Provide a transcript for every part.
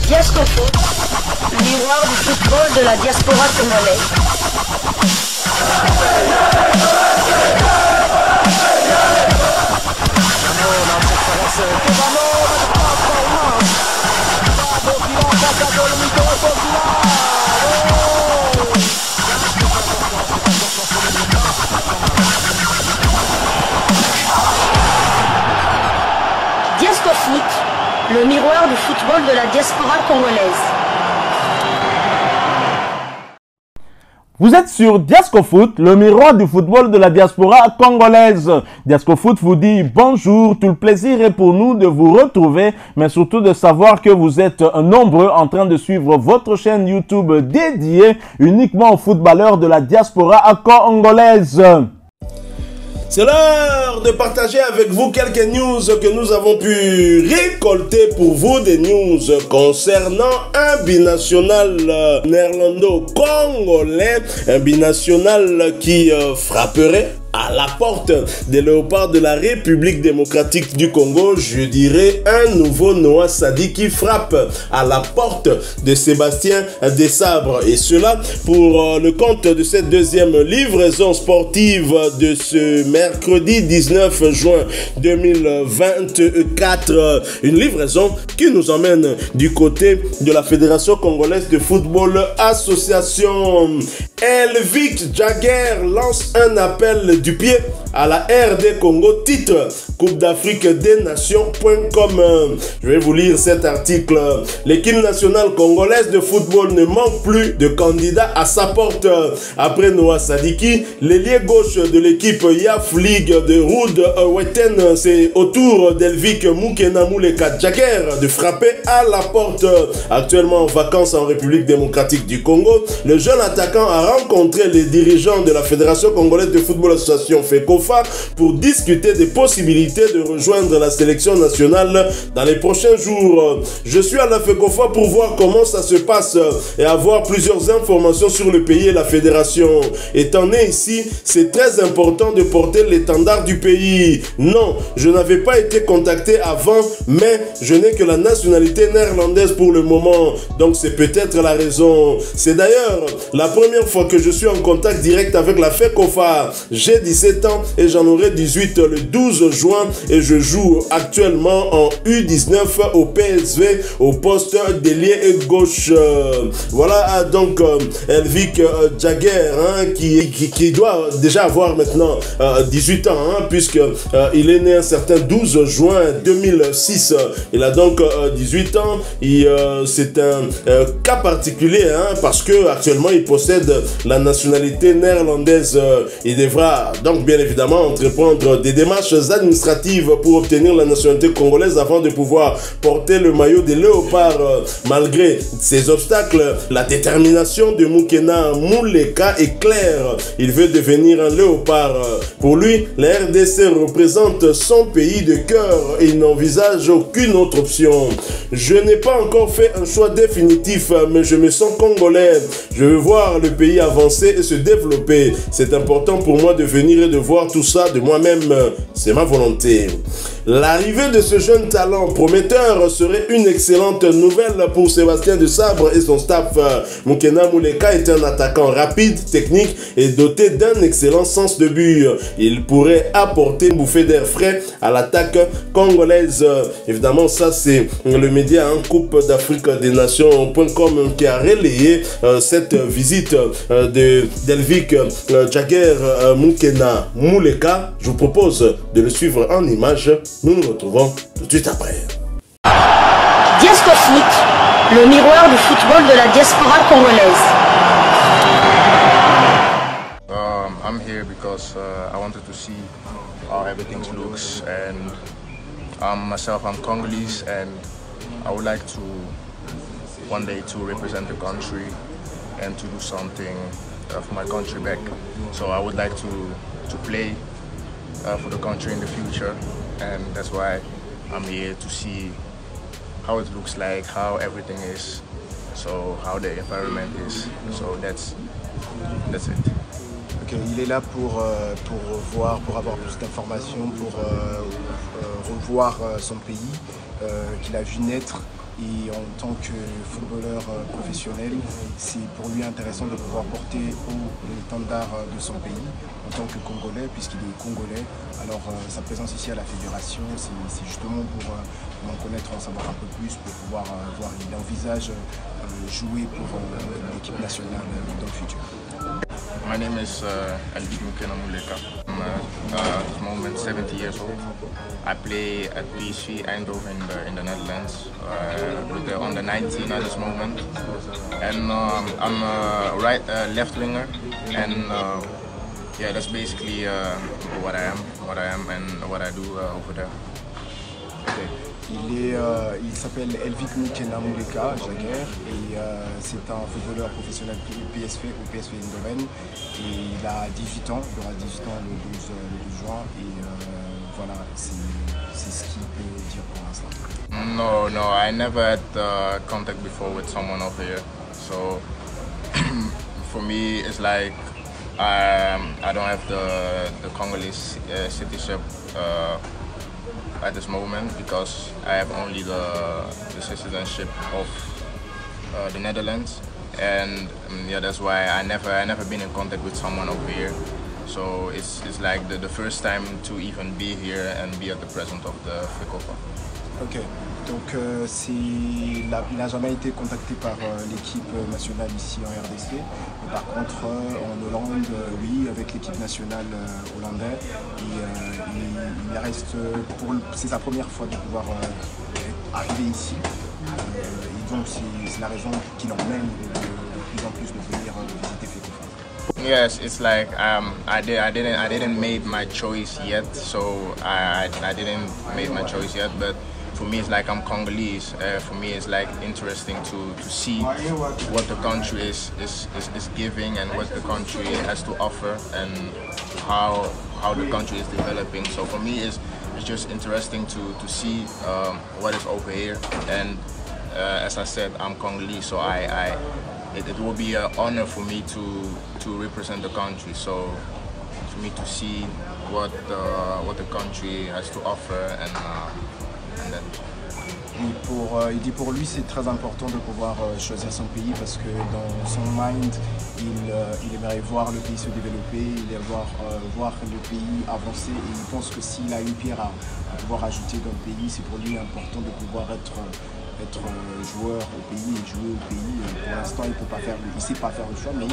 Diascofoot, le miroir du football de la diaspora congolaise. Diascofoot, le miroir du football de la diaspora congolaise. Vous êtes sur Diascofoot, le miroir du football de la diaspora congolaise. Diascofoot vous dit bonjour, tout le plaisir est pour nous de vous retrouver, mais surtout de savoir que vous êtes nombreux en train de suivre votre chaîne YouTube dédiée uniquement aux footballeurs de la diaspora congolaise. C'est l'heure de partager avec vous quelques news que nous avons pu récolter pour vous, des news concernant un binational néerlando-congolais, un binational qui frapperait à la porte des léopards de la République démocratique du Congo. Je dirais un nouveau Noah Sadi qui frappe à la porte de Sébastien Desabre, et cela pour le compte de cette deuxième livraison sportive de ce mercredi 19 juin 2024, une livraison qui nous emmène du côté de la Fédération Congolaise de Football Association. Elvik Jagger lance un appel du pied à la RD Congo, titre Coupe d'Afrique des Nations.com. Je vais vous lire cet article. L'équipe nationale congolaise de football ne manque plus de candidats à sa porte. Après Noah Sadiki, l'ailier gauche de l'équipe YAF League de Ruud Weten, c'est au tour d'Elvik Mukena Muleka Jagger de frapper à la porte. Actuellement en vacances en République démocratique du Congo, le jeune attaquant a rencontré les dirigeants de la Fédération congolaise de football association FECOFA pour discuter des possibilités de rejoindre la sélection nationale dans les prochains jours. Je suis à la FECOFA pour voir comment ça se passe et avoir plusieurs informations sur le pays et la fédération. Étant né ici, c'est très important de porter l'étendard du pays. Non, je n'avais pas été contacté avant, mais je n'ai que la nationalité néerlandaise pour le moment. Donc c'est peut-être la raison. C'est d'ailleurs la première fois que je suis en contact direct avec la FECOFA. J'ai 17 ans et j'en aurai 18 le 12 juin et je joue actuellement en U19 au PSV au poste d'ailier gauche. Voilà donc Elvik Jagger qui doit déjà avoir maintenant 18 ans puisque il est né un certain 12 juin 2006. Il a donc 18 ans et c'est un cas particulier parce que actuellement il possède la nationalité néerlandaise. Il devra donc bien évidemment entreprendre des démarches administratives pour obtenir la nationalité congolaise avant de pouvoir porter le maillot des léopards. Malgré ces obstacles, la détermination de Mukena Muleka est claire. Il veut devenir un léopard. Pour lui, la RDC représente son pays de cœur et il n'envisage aucune autre option. Je n'ai pas encore fait un choix définitif, mais je me sens congolais. Je veux voir le pays avancer et se développer. C'est important pour moi de venir et de voir tout ça de moi-même. C'est ma volonté. L'arrivée de ce jeune talent prometteur serait une excellente nouvelle pour Sébastien Desabre et son staff. Mukena Muleka est un attaquant rapide, technique et doté d'un excellent sens de but. Il pourrait apporter une bouffée d'air frais à l'attaque congolaise. Évidemment, ça c'est le média Coupe d'Afrique des Nations.com qui a relayé cette visite d'Elvik Jagger Mukena Muleka. Je vous propose de le suivre en images. Nous nous retrouvons tout de suite après. Diascofoot, le miroir du football de la diaspora congolaise. I'm here because I wanted to see how everything looks, and myself, I'm Congolese, and I would like to one day to represent the country and to do something for my country back. So I would like to play for the country in the future, and that's why I'm here to see how it looks like, how everything is, so how the environment is. So that's it. Okay, il est là pour voir, pour avoir plus d'informations, pour revoir son pays qu'il a vu naître Et en tant que footballeur professionnel, c'est pour lui intéressant de pouvoir porter haut l'étendard de son pays en tant que Congolais, puisqu'il est Congolais. Alors sa présence ici à la fédération, c'est justement pour en connaître, en savoir un peu plus, pour pouvoir voir, il envisage jouer pour l'équipe nationale dans le futur. My name is Elvik Mukena-Muleka. I'm at this moment 70 years old. I play at PSV Eindhoven in the Netherlands with the under 19 at this moment. And I'm a left winger, and yeah, that's basically what I am and what I do over there. Okay. Il s'appelle Elvik Mukena-Muleka Jaguer et c'est un footballeur professionnel PSV au PSV Eindhoven et il a 18 ans, il aura 18 ans le 12 juin et voilà, c'est ce qu'il peut dire pour l'instant. No, I never had contact before with someone over here, so for me it's like I don't have the Congolese citizenship at this moment because I have only the citizenship of the Netherlands, and yeah, that's why I never been in contact with someone over here. So it's like the first time to even be here and be at the present of the FECOFA. Ok, donc il n'a jamais été contacté par l'équipe nationale ici en RDC, mais par contre en Hollande, oui, avec l'équipe nationale hollandaise, il reste, c'est sa première fois de pouvoir arriver ici, et donc c'est la raison qui l'emmène de plus en plus de venir visiter FECOFA. Yes, it's like I didn't make my choice yet, so I didn't make my choice yet, but for me it's like I'm Congolese. For me it's like interesting to see what the country is giving and what the country has to offer and how the country is developing. So for me it's just interesting to see what is over here, and as I said, I'm Congolese, so it will be an honor for me to represent the country. So for me to see what the country has to offer and then. Il dit pour lui c'est très important de pouvoir choisir son pays parce que dans son mind il aimerait voir le pays se développer, il aimerait voir le pays avancer et il pense que s'il a une pierre à pouvoir ajouter dans le pays, c'est pour lui important de pouvoir être joueur au pays et jouer au pays. Et pour l'instant il ne sait pas faire le choix, mais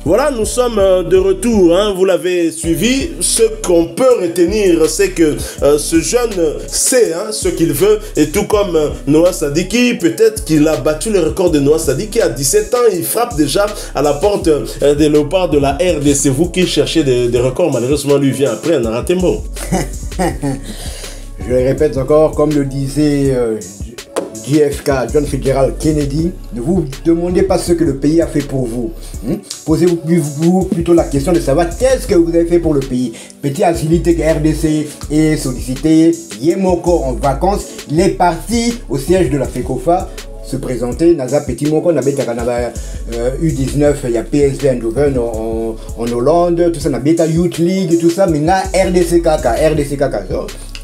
voilà, nous sommes de retour, hein. Vous l'avez suivi. Ce qu'on peut retenir, c'est que ce jeune sait ce qu'il veut, et tout comme Noah Sadiki, peut-être qu'il a battu le record de Noah Sadiki à 17 ans, il frappe déjà à la porte des léopards de la RDC. Vous qui cherchez des records, malheureusement lui vient après un raté mot. Je le répète encore, comme le disait JFK, John Fitzgerald Kennedy, ne vous demandez pas ce que le pays a fait pour vous. Posez-vous plutôt la question de savoir qu'est-ce que vous avez fait pour le pays. Petit agilité que RDC est sollicité, Yemoko en vacances, il est parti au siège de la FECOFA se présenter. Naza Petit Moko, Nabeta U19, il y a PSV Eindhoven en Hollande, tout ça, Nabeta Youth League, tout ça, maintenant RDC Kaka.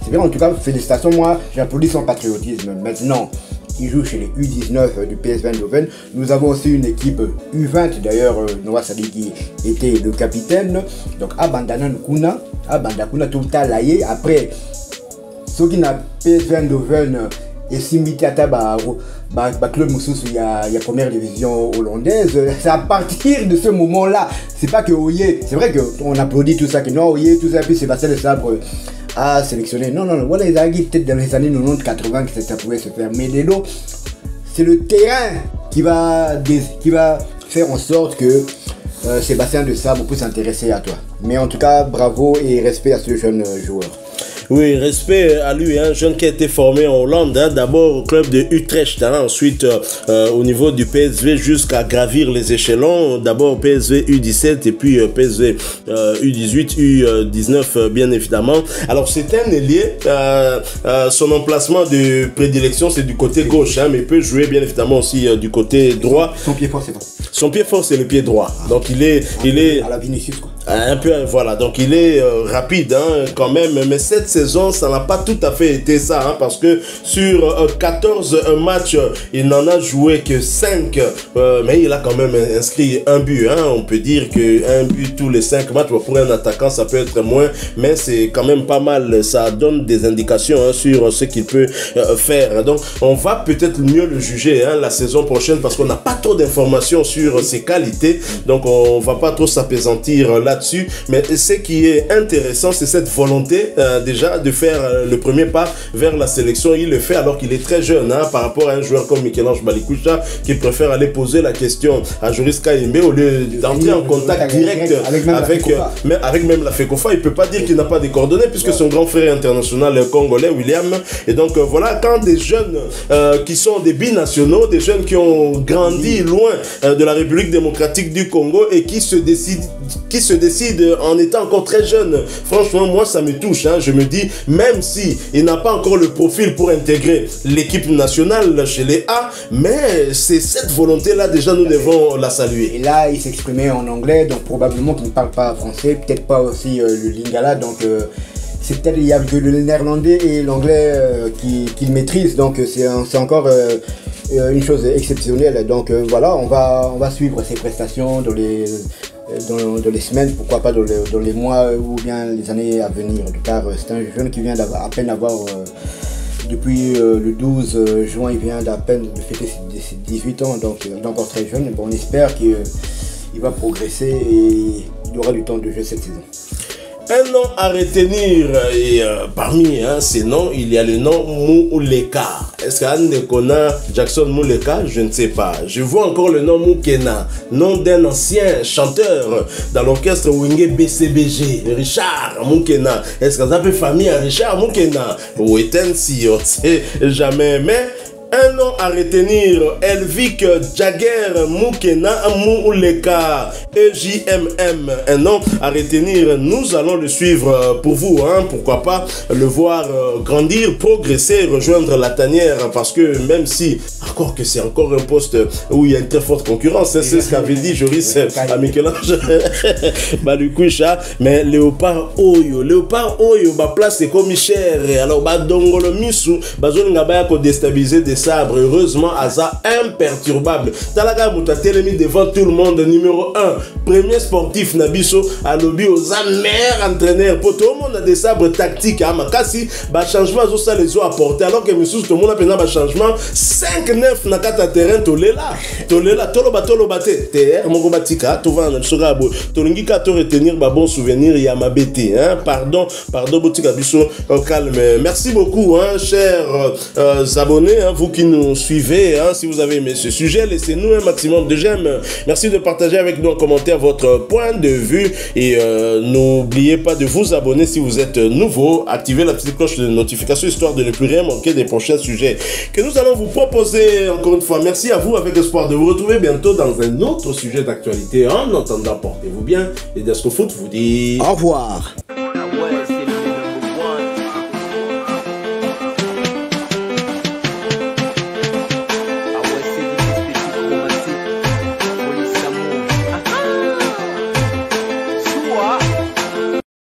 C'est bien, en tout cas, félicitations, moi j'applaudis son patriotisme. Maintenant, il joue chez les U19 du PSV Eindhoven. Nous avons aussi une équipe U20, d'ailleurs, Noah Sadiki était le capitaine. Donc, Abandana Nkuna, tout le temps laïé. Après, ceux qui n'ont PSV Eindhoven et Simbiti Ataba, club Moussous, il y a première division hollandaise. C'est à partir de ce moment-là, c'est pas que Oye, c'est vrai qu'on applaudit tout ça, que non, Oye, tout ça, puis Sébastien Le Sabre à sélectionner. Non, voilà, ils ont peut-être dans les années 90-80 que ça pouvait se faire. Mais Dedo, c'est le terrain qui va faire en sorte que Sébastien de Sabre puisse s'intéresser à toi. Mais en tout cas, bravo et respect à ce jeune joueur. Oui, respect à lui, un jeune qui a été formé en Hollande, d'abord au club de Utrecht, ensuite au niveau du PSV jusqu'à gravir les échelons, d'abord PSV U17 et puis PSV U18, U19 bien évidemment. Alors c'est un ailier, son emplacement de prédilection c'est du côté gauche, mais il peut jouer bien évidemment aussi du côté droit. Son pied fort c'est quoi? Son pied fort c'est le pied droit, donc il est à la Vinicius quoi. Un peu, voilà, donc il est rapide hein, quand même, mais cette saison, ça n'a pas tout à fait été ça, hein, parce que sur 14 matchs, il n'en a joué que 5, mais il a quand même inscrit un but, hein. On peut dire qu'un but tous les 5 matchs, pour un attaquant, ça peut être moins, mais c'est quand même pas mal, ça donne des indications hein, sur ce qu'il peut faire. Donc, on va peut-être mieux le juger hein, la saison prochaine, parce qu'on n'a pas trop d'informations sur ses qualités, donc on va pas trop s'apaisantir là dessus, mais ce qui est intéressant, c'est cette volonté déjà de faire le premier pas vers la sélection. Il le fait alors qu'il est très jeune hein, par rapport à un joueur comme Michel-Ange Balikwisha qui préfère aller poser la question à Joris Kaimbe au lieu d'entrer en contact direct avec même la FECOFA. Il peut pas dire qu'il n'a pas des coordonnées puisque son grand frère international congolais William, et donc voilà, quand des jeunes qui sont des binationaux, des jeunes qui ont grandi loin de la République démocratique du Congo et qui se décident en étant encore très jeune, franchement moi ça me touche hein. Je me dis, même si il n'a pas encore le profil pour intégrer l'équipe nationale chez les A, mais c'est cette volonté là déjà nous devons la saluer. Et là il s'exprimait en anglais, donc probablement qu'il ne parle pas français, peut-être pas aussi le lingala, donc c'est peut-être il y a que le néerlandais et l'anglais qu'il maîtrise, donc c'est encore une chose exceptionnelle. Donc voilà, on va suivre ses prestations dans les semaines, pourquoi pas dans les mois ou bien les années à venir, car c'est un jeune qui vient à peine avoir depuis le 12 juin, il vient d'à peine de fêter ses 18 ans, donc il est encore très jeune. Bon, on espère qu'il va progresser et il aura du temps de jeu cette saison. Un nom à retenir, et parmi ces noms, il y a le nom Mouleka. Est-ce qu'on a Jackson Mouleka? Je ne sais pas. Je vois encore le nom Moukena, nom d'un ancien chanteur dans l'orchestre Wingé BCBG, Richard Moukena. Est-ce qu'on a fait famille à Richard Moukena? Ou est-ce on ne sait jamais, mais un nom à retenir, Elvic Jagger Moukena Mouleka, EJMM. Un nom à retenir, nous allons le suivre pour vous, hein, pourquoi pas le voir grandir, progresser, rejoindre la tanière, parce que même si, encore que c'est encore un poste où il y a une très forte concurrence, hein, c'est ce qu'avait dit Joris à Michel-Ange Balikwisha, mais Léopard Oyo, ma place c'est comme cher, alors Dongolo Misu, Bazolinga Baya ko déstabiliser des sabres. Heureusement, Aza imperturbable. Talaga Mouta Telemi devant tout le monde, numéro 1, premier sportif Nabiso, à lobby aux meilleur entraîneur. Pour tout le monde a des sabres tactiques. Makasi, bah changement, ça les ont apporté. Alors que monsieur, tout le monde a pris un changement. 5-9 na kata terrain, tolela, tolo bate, TR, mongo batika, tout va dans le sogabo. Tolingi ka to retenir, bah bon souvenir, ya ma bêté, hein. Pardon, botika biso, calme. Merci beaucoup, hein, chers abonnés, hein, vous qui nous suivez, hein, si vous avez aimé ce sujet, laissez-nous un maximum de j'aime. Merci de partager avec nous en commentaire votre point de vue et n'oubliez pas de vous abonner si vous êtes nouveau, activez la petite cloche de notification histoire de ne plus rien manquer des prochains sujets que nous allons vous proposer. Encore une fois, merci à vous, avec espoir de vous retrouver bientôt dans un autre sujet d'actualité. En attendant, portez-vous bien et Diasco Foot vous dit au revoir.